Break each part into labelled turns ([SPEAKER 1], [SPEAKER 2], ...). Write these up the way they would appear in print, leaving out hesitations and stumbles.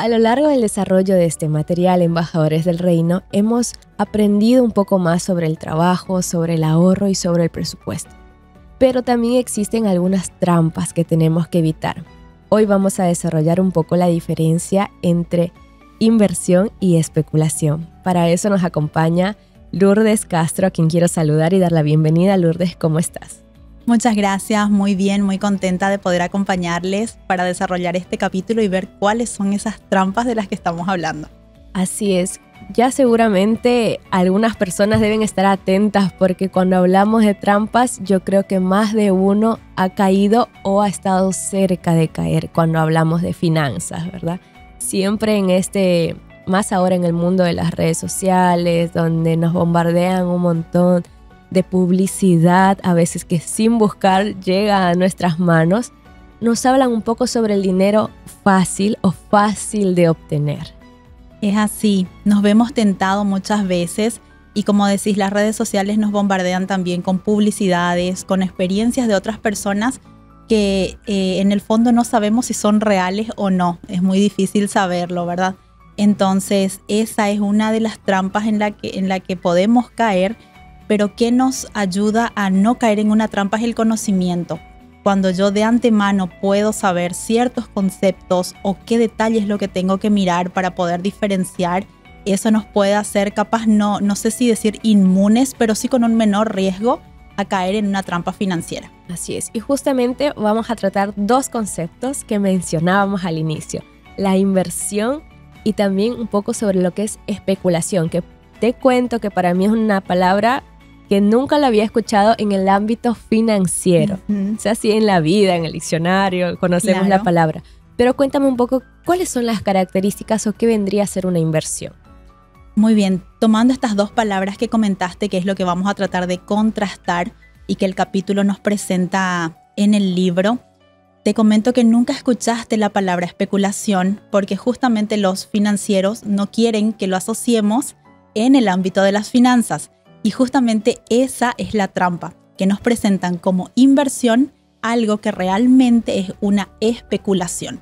[SPEAKER 1] A lo largo del desarrollo de este material, Embajadores del Reino, hemos aprendido un poco más sobre el trabajo, sobre el ahorro y sobre el presupuesto. Pero también existen algunas trampas que tenemos que evitar. Hoy vamos a desarrollar un poco la diferencia entre inversión y especulación. Para eso nos acompaña Lourdes Castro, a quien quiero saludar y dar la bienvenida. Lourdes, ¿cómo estás?
[SPEAKER 2] Muchas gracias, muy bien, muy contenta de poder acompañarles para desarrollar este capítulo y ver cuáles son esas trampas de las que estamos hablando.
[SPEAKER 1] Así es, ya seguramente algunas personas deben estar atentas porque cuando hablamos de trampas yo creo que más de uno ha caído o ha estado cerca de caer cuando hablamos de finanzas, ¿verdad? Siempre más ahora en el mundo de las redes sociales, donde nos bombardean un montón de publicidad, a veces que sin buscar llega a nuestras manos, nos hablan un poco sobre el dinero fácil o fácil de obtener.
[SPEAKER 2] Es así, nos vemos tentados muchas veces y como decís, las redes sociales nos bombardean también con publicidades, con experiencias de otras personas que en el fondo no sabemos si son reales o no, es muy difícil saberlo, ¿verdad? Entonces esa es una de las trampas en la que podemos caer. Pero ¿qué nos ayuda a no caer en una trampa? Es el conocimiento. Cuando yo de antemano puedo saber ciertos conceptos o qué detalles es lo que tengo que mirar para poder diferenciar, eso nos puede hacer capaz, no sé si decir inmunes, pero sí con un menor riesgo a caer en una trampa financiera.
[SPEAKER 1] Así es, y justamente vamos a tratar dos conceptos que mencionábamos al inicio, la inversión y también un poco sobre lo que es especulación, que te cuento que para mí es una palabra que nunca la había escuchado en el ámbito financiero. O sea, sí en la vida, en el diccionario, conocemos la palabra. Pero cuéntame un poco, ¿cuáles son las características o qué vendría a ser una inversión?
[SPEAKER 2] Muy bien, tomando estas dos palabras que comentaste, que es lo que vamos a tratar de contrastar y que el capítulo nos presenta en el libro, te comento que nunca escuchaste la palabra especulación porque justamente los financieros no quieren que lo asociemos en el ámbito de las finanzas. Y justamente esa es la trampa, que nos presentan como inversión algo que realmente es una especulación.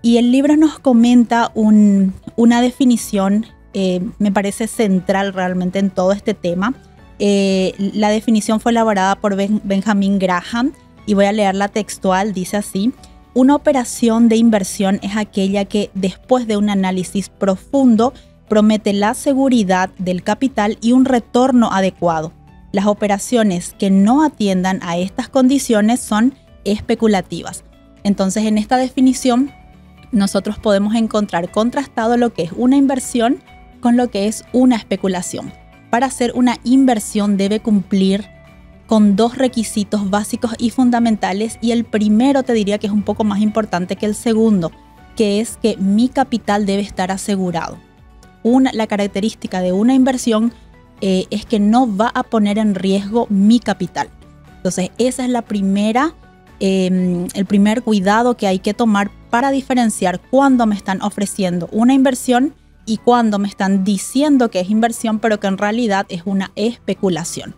[SPEAKER 2] Y el libro nos comenta una definición, me parece central realmente en todo este tema. La definición fue elaborada por Benjamin Graham y voy a leerla textual, dice así: una operación de inversión es aquella que después de un análisis profundo promete la seguridad del capital y un retorno adecuado. Las operaciones que no atiendan a estas condiciones son especulativas. Entonces, en esta definición, nosotros podemos encontrar contrastado lo que es una inversión con lo que es una especulación. Para hacer una inversión debe cumplir con dos requisitos básicos y fundamentales, y el primero te diría que es un poco más importante que el segundo, que es que mi capital debe estar asegurado. La característica de una inversión es que no va a poner en riesgo mi capital. Entonces, esa es el primer cuidado que hay que tomar para diferenciar cuando me están ofreciendo una inversión y cuando me están diciendo que es inversión, pero que en realidad es una especulación.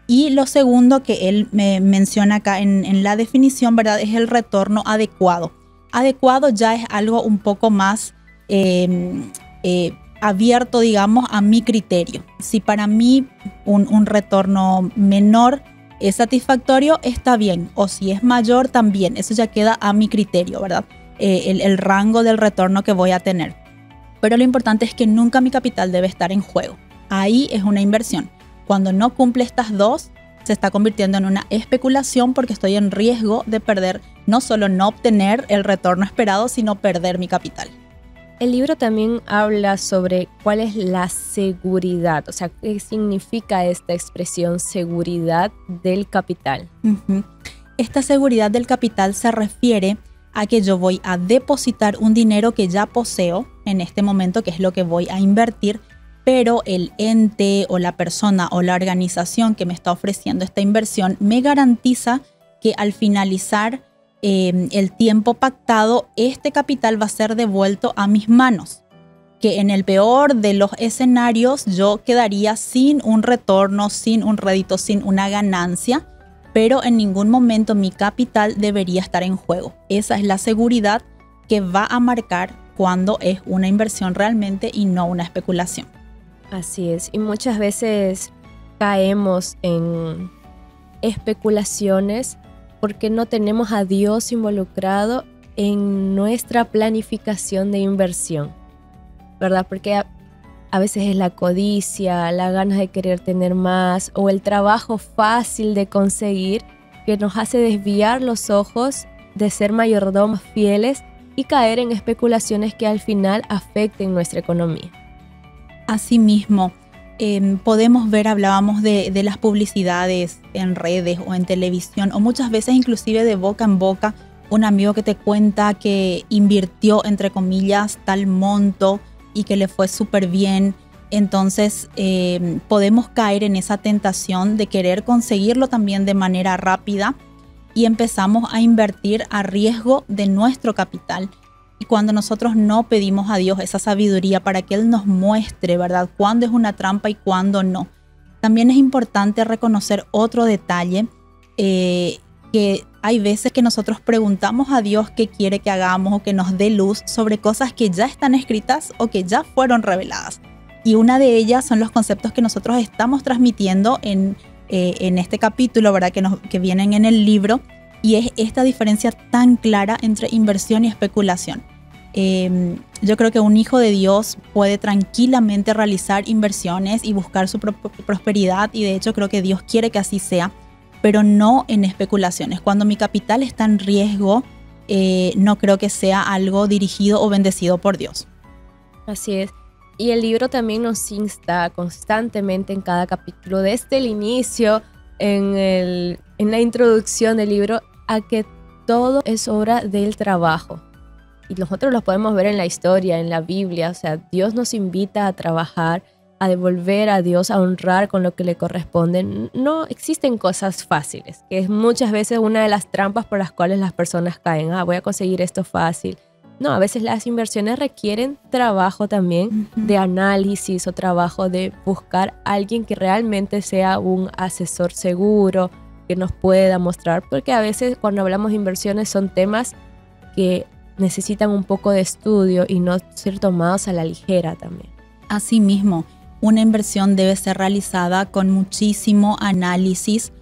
[SPEAKER 2] Y lo segundo que él me menciona acá en la definición, ¿verdad?, es el retorno adecuado. Adecuado ya es algo un poco más abierto, digamos, a mi criterio. Si para mí un retorno menor es satisfactorio, está bien. O si es mayor, también. Eso ya queda a mi criterio, ¿verdad? El rango del retorno que voy a tener. Pero lo importante es que nunca mi capital debe estar en juego. Ahí es una inversión. Cuando no cumple estas dos, se está convirtiendo en una especulación porque estoy en riesgo de perder, no solo no obtener el retorno esperado, sino perder mi capital.
[SPEAKER 1] El libro también habla sobre cuál es la seguridad, o sea, qué significa esta expresión seguridad del capital.
[SPEAKER 2] Esta seguridad del capital se refiere a que yo voy a depositar un dinero que ya poseo en este momento, que es lo que voy a invertir, pero el ente o la persona o la organización que me está ofreciendo esta inversión me garantiza que al finalizar el tiempo pactado, este capital va a ser devuelto a mis manos. Que en el peor de los escenarios yo quedaría sin un retorno, sin un rédito, sin una ganancia, pero en ningún momento mi capital debería estar en juego. Esa es la seguridad que va a marcar cuándo es una inversión realmente y no una especulación.
[SPEAKER 1] Así es, y muchas veces caemos en especulaciones porque no tenemos a Dios involucrado en nuestra planificación de inversión, ¿verdad? Porque a veces es la codicia, la ganas de querer tener más o el trabajo fácil de conseguir que nos hace desviar los ojos de ser mayordomos fieles y caer en especulaciones que al final afecten nuestra economía.
[SPEAKER 2] Asimismo, podemos ver, hablábamos de las publicidades en redes o en televisión, o muchas veces inclusive de boca en boca, un amigo que te cuenta que invirtió, entre comillas, tal monto y que le fue súper bien. Entonces podemos caer en esa tentación de querer conseguirlo también de manera rápida y empezamos a invertir a riesgo de nuestro capital. Y cuando nosotros no pedimos a Dios esa sabiduría para que Él nos muestre, ¿verdad?, cuándo es una trampa y cuándo no. También es importante reconocer otro detalle, que hay veces que nosotros preguntamos a Dios qué quiere que hagamos o que nos dé luz sobre cosas que ya están escritas o que ya fueron reveladas. Y una de ellas son los conceptos que nosotros estamos transmitiendo en este capítulo, ¿verdad?, que vienen en el libro, y es esta diferencia tan clara entre inversión y especulación. Yo creo que un hijo de Dios puede tranquilamente realizar inversiones y buscar su prosperidad, y de hecho creo que Dios quiere que así sea, pero no en especulaciones. Cuando mi capital está en riesgo, no creo que sea algo dirigido o bendecido por Dios.
[SPEAKER 1] Así es. Y el libro también nos insta constantemente en cada capítulo, desde el inicio, en la introducción del libro, a que todo es obra del trabajo. Y nosotros lo podemos ver en la historia, en la Biblia. O sea, Dios nos invita a trabajar, a devolver a Dios, a honrar con lo que le corresponde. No existen cosas fáciles, que es muchas veces una de las trampas por las cuales las personas caen. Voy a conseguir esto fácil. No, a veces las inversiones requieren trabajo también de análisis o trabajo de buscar a alguien que realmente sea un asesor seguro, que nos pueda mostrar, porque a veces cuando hablamos de inversiones son temas que necesitan un poco de estudio y no ser tomados a la ligera también.
[SPEAKER 2] Asimismo, una inversión debe ser realizada con muchísimo análisis,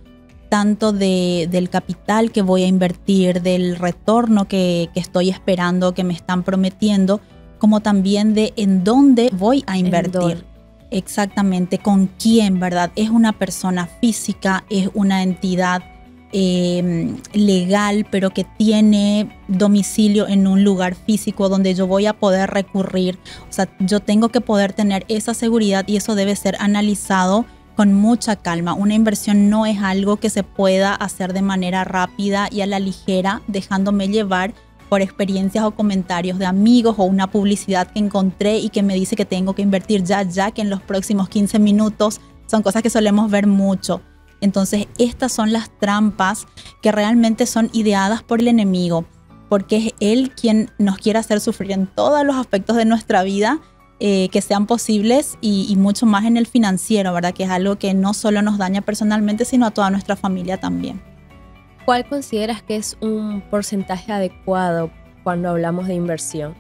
[SPEAKER 2] tanto del capital que voy a invertir, del retorno que estoy esperando, que me están prometiendo, como también de en dónde voy a invertir. Exactamente, con quién, ¿verdad? ¿Es una persona física? ¿Es una entidad legal, pero que tiene domicilio en un lugar físico donde yo voy a poder recurrir? O sea, yo tengo que poder tener esa seguridad y eso debe ser analizado con mucha calma. Una inversión no es algo que se pueda hacer de manera rápida y a la ligera, dejándome llevar por experiencias o comentarios de amigos o una publicidad que encontré y que me dice que tengo que invertir ya que en los próximos 15 minutos. Son cosas que solemos ver mucho. Entonces, estas son las trampas que realmente son ideadas por el enemigo, porque es él quien nos quiere hacer sufrir en todos los aspectos de nuestra vida, que sean posibles y mucho más en el financiero, ¿verdad? Que es algo que no solo nos daña personalmente, sino a toda nuestra familia también.
[SPEAKER 1] ¿Cuál consideras que es un porcentaje adecuado cuando hablamos de inversión?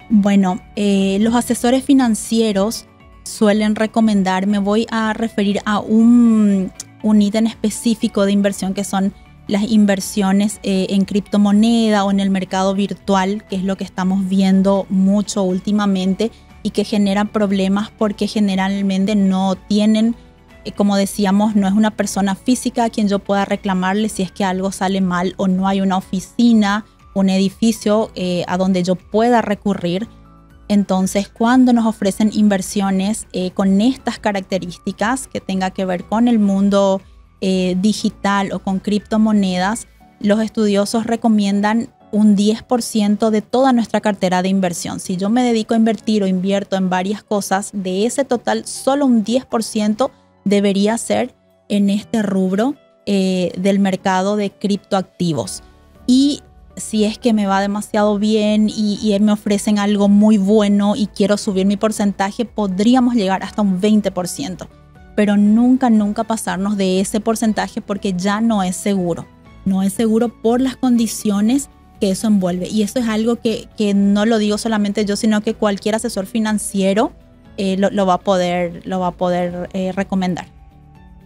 [SPEAKER 2] Bueno, los asesores financieros suelen recomendar, me voy a referir a un ítem específico de inversión, que son las inversiones en criptomoneda o en el mercado virtual, que es lo que estamos viendo mucho últimamente y que generan problemas porque generalmente no tienen, como decíamos, no es una persona física a quien yo pueda reclamarle si es que algo sale mal, o no hay una oficina, un edificio a donde yo pueda recurrir. Entonces, cuando nos ofrecen inversiones con estas características, que tenga que ver con el mundo digital o con criptomonedas, los estudiosos recomiendan un 10% de toda nuestra cartera de inversión. Si yo me dedico a invertir o invierto en varias cosas, de ese total solo un 10% debería ser en este rubro del mercado de criptoactivos. Y si es que me va demasiado bien y me ofrecen algo muy bueno y quiero subir mi porcentaje, podríamos llegar hasta un 20%. Pero nunca pasarnos de ese porcentaje, porque ya no es seguro. No es seguro por las condiciones que eso envuelve. Y eso es algo que no lo digo solamente yo, sino que cualquier asesor financiero lo va a poder recomendar.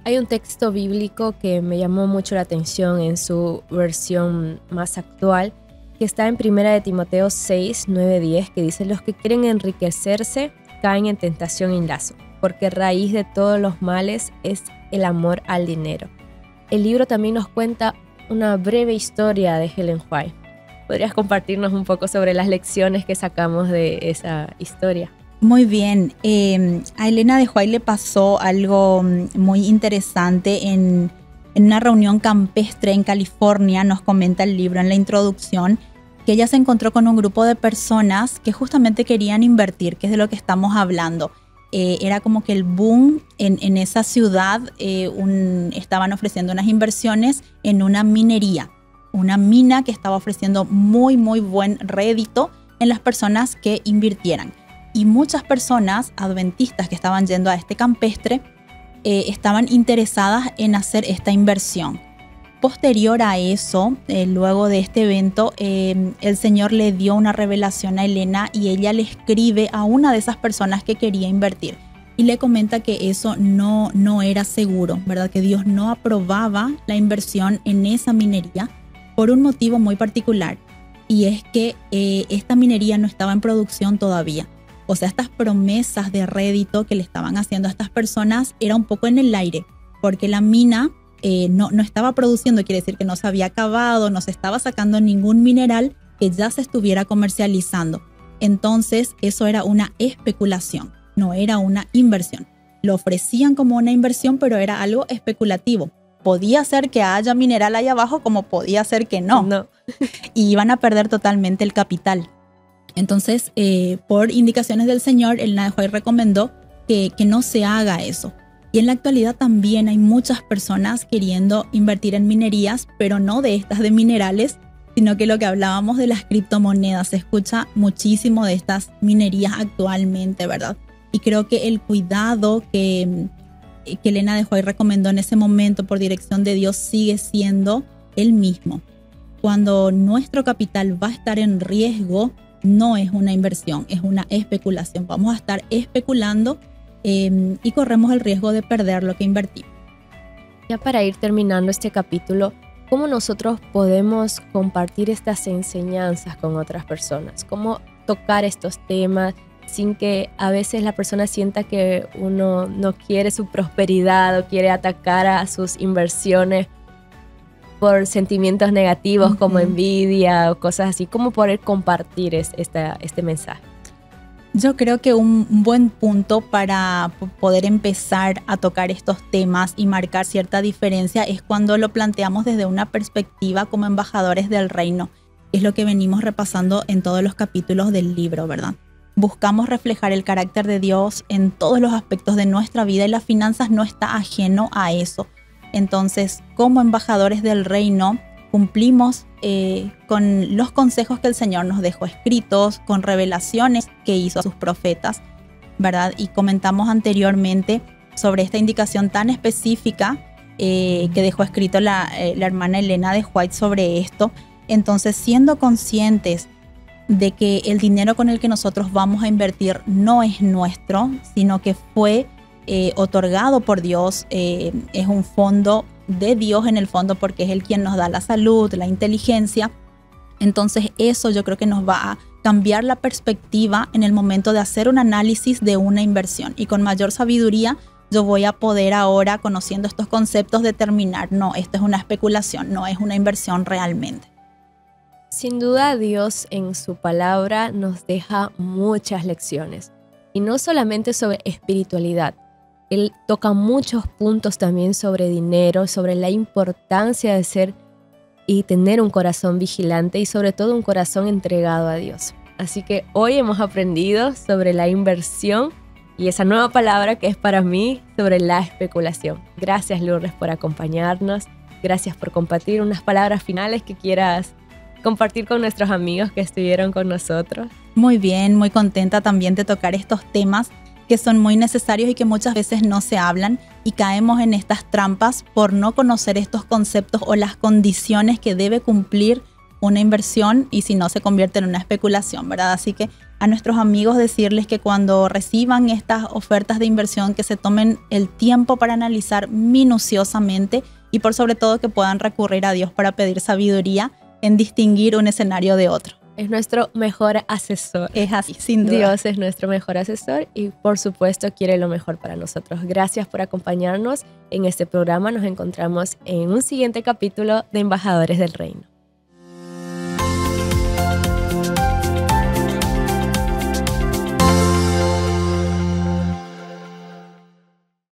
[SPEAKER 1] Hay un texto bíblico que me llamó mucho la atención en su versión más actual, que está en 1 de Timoteo 6, 9, 10, que dice: los que quieren enriquecerse caen en tentación y lazo, porque raíz de todos los males es el amor al dinero. El libro también nos cuenta una breve historia de Ellen White. ¿Podrías compartirnos un poco sobre las lecciones que sacamos de esa historia?
[SPEAKER 2] Muy bien. A Elena de White le pasó algo muy interesante en una reunión campestre en California. Nos comenta el libro en la introducción que ella se encontró con un grupo de personas que justamente querían invertir, que es de lo que estamos hablando. Era como que el boom en esa ciudad, estaban ofreciendo unas inversiones en una minería, una mina que estaba ofreciendo muy, muy buen rédito en las personas que invirtieran. Y muchas personas adventistas que estaban yendo a este campestre estaban interesadas en hacer esta inversión. Posterior a eso, luego de este evento, el Señor le dio una revelación a Elena y ella le escribe a una de esas personas que quería invertir y le comenta que eso no era seguro, ¿verdad? Que Dios no aprobaba la inversión en esa minería por un motivo muy particular, y es que esta minería no estaba en producción todavía. O sea, estas promesas de rédito que le estaban haciendo a estas personas era un poco en el aire, porque la mina no estaba produciendo, quiere decir que no se había acabado, no se estaba sacando ningún mineral que ya se estuviera comercializando. Entonces, eso era una especulación, no era una inversión. Lo ofrecían como una inversión, pero era algo especulativo. Podía ser que haya mineral ahí abajo, como podía ser que no. Y iban a perder totalmente el capital. Entonces, por indicaciones del Señor, el White recomendó que no se haga eso. Y en la actualidad también hay muchas personas queriendo invertir en minerías, pero no de estas de minerales, sino que lo que hablábamos de las criptomonedas. Se escucha muchísimo de estas minerías actualmente, ¿verdad? Y creo que el cuidado que Elena de White recomendó en ese momento por dirección de Dios sigue siendo el mismo. Cuando nuestro capital va a estar en riesgo, no es una inversión, es una especulación. Vamos a estar especulando y corremos el riesgo de perder lo que invertimos.
[SPEAKER 1] Ya para ir terminando este capítulo, ¿cómo nosotros podemos compartir estas enseñanzas con otras personas? ¿Cómo tocar estos temas sin que a veces la persona sienta que uno no quiere su prosperidad o quiere atacar a sus inversiones por sentimientos negativos como envidia o cosas así? ¿Cómo poder compartir este mensaje?
[SPEAKER 2] Yo creo que un buen punto para poder empezar a tocar estos temas y marcar cierta diferencia es cuando lo planteamos desde una perspectiva como embajadores del reino. Es lo que venimos repasando en todos los capítulos del libro, ¿verdad? Buscamos reflejar el carácter de Dios en todos los aspectos de nuestra vida y las finanzas no está ajeno a eso. Entonces, como embajadores del reino, cumplimos con los consejos que el Señor nos dejó escritos, con revelaciones que hizo a sus profetas, ¿verdad? Y comentamos anteriormente sobre esta indicación tan específica que dejó escrito la hermana Elena de White sobre esto. Entonces, siendo conscientes de que el dinero con el que nosotros vamos a invertir no es nuestro, sino que fue otorgado por Dios, es un fondo de Dios en el fondo, porque es Él quien nos da la salud, la inteligencia. Entonces eso yo creo que nos va a cambiar la perspectiva en el momento de hacer un análisis de una inversión, y con mayor sabiduría yo voy a poder ahora, conociendo estos conceptos, determinar, no, esto es una especulación, no es una inversión realmente.
[SPEAKER 1] Sin duda, Dios en su palabra nos deja muchas lecciones, y no solamente sobre espiritualidad. Él toca muchos puntos también sobre dinero, sobre la importancia de ser y tener un corazón vigilante y sobre todo un corazón entregado a Dios. Así que hoy hemos aprendido sobre la inversión y esa nueva palabra que es para mí sobre la especulación. Gracias, Lourdes, por acompañarnos. Gracias por compartir unas palabras finales que quieras compartir con nuestros amigos que estuvieron con nosotros.
[SPEAKER 2] Muy bien, muy contenta también de tocar estos temas que son muy necesarios y que muchas veces no se hablan, y caemos en estas trampas por no conocer estos conceptos o las condiciones que debe cumplir una inversión y si no se convierte en una especulación, ¿verdad? Así que a nuestros amigos decirles que cuando reciban estas ofertas de inversión que se tomen el tiempo para analizar minuciosamente y por sobre todo que puedan recurrir a Dios para pedir sabiduría en distinguir un escenario de otro.
[SPEAKER 1] Es nuestro mejor asesor.
[SPEAKER 2] Es así, sin duda.
[SPEAKER 1] Dios es nuestro mejor asesor y por supuesto quiere lo mejor para nosotros. Gracias por acompañarnos en este programa. Nos encontramos en un siguiente capítulo de Embajadores del Reino.